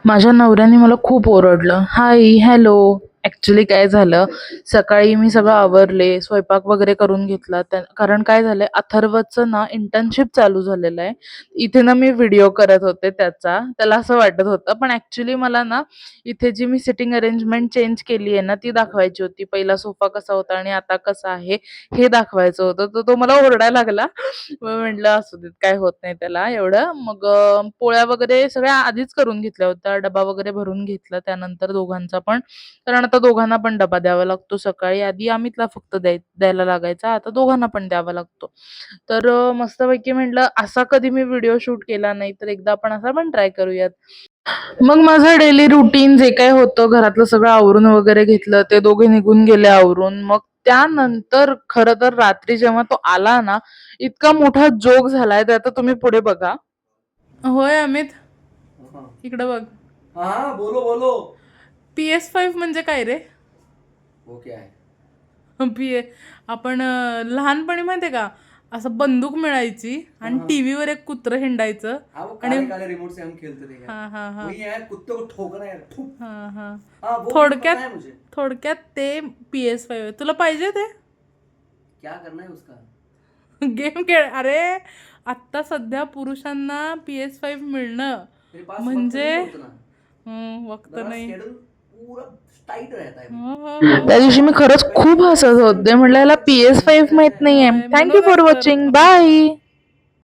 माझ्या नवऱ्याने मला खूप ओरडलं. हाय, हॅलो. ॲक्चुअली काय झालं, सकाळी मी सगळं आवरले, स्वयंपाक वगैरे करून घेतला. कारण काय झालंय, अथर्वचं ना इंटर्नशिप चालू झालेलं आहे. इथे ना मी व्हिडिओ करत होते त्याचा. त्याला असं वाटत होतं. पण ॲक्चुअली मला ना इथे जी मी सिटिंग अरेंजमेंट चेंज केली आहे ना, ती दाखवायची होती. पहिला सोफा कसा होता आणि आता कसा आहे, हे दाखवायचं होतं. तर तो मला ओरडायला लागला. मग म्हटलं असू देत, काय होत नाही त्याला एवढं. मग पोळ्या वगैरे सगळ्या आधीच करून घेतल्या होत्या. डबा वगैरे भरून घेतला त्यानंतर दोघांचा पण. कारण आता दोघांना पण डबा द्यावा लागतो सकाळी. आधी अमितला फक्त द्यायला लागायचा. आता दोघांना पण द्यावा लागतो. तर मस्तपैकी म्हटलं असा कधी मी व्हिडिओ शूट केला नाही, तर एकदा आपण असा पण ट्राय करूयात. मग माझं डेली रुटीन जे काही होतं, घरातलं सगळं आवरून वगैरे घेतलं. ते दोघे निघून गेले आवरून. मग त्यानंतर खरं तर रात्री जेव्हा तो आला ना, इतका मोठा जोक झालाय, ते आता तुम्ही पुढे बघा. होय अमित, हाँ इकडे बघ. हाँ, बोलो बोलो। PS5 म्हणजे काय रे? वो क्या है? पी आपण लहानपणी माहितीये का, असं बंदूक मिळायची आणि हाँ टीव्हीवर एक कुत्रं हिंडायचं. हाँ, वो आणि काले काले रिमोट से हम खेलते थे यार। हा हा हा वही यार, कुत्ते को ठोकना है यार। ठुक। हा हा हाँ, वो गेम थोडक्यात पता है मुझे। थोडक्यात ते PS5 आहे. तुला पाहिजे ते क्या करना है उसका? गेम खेळ? अरे आत्ता सध्या पुरुषांना PS5 मिळणं मेरे पास वक्त म्हणजे नहीं है उतना। वक्त मेरा नाही. स्केड्यूल पूरा टाइट रहता है हो मेरा। हो हो त्या दिवशी मी खरंच कहीं खूप भी हसत ऐक्सीडेंट होते. हो म्हटलं जाए याला तो फिर घूमने PS5 जाते माहित हैं। नाहीये. हाँ, थँक्यू फॉर म्हणूनच तर वॉचिंग. बाय.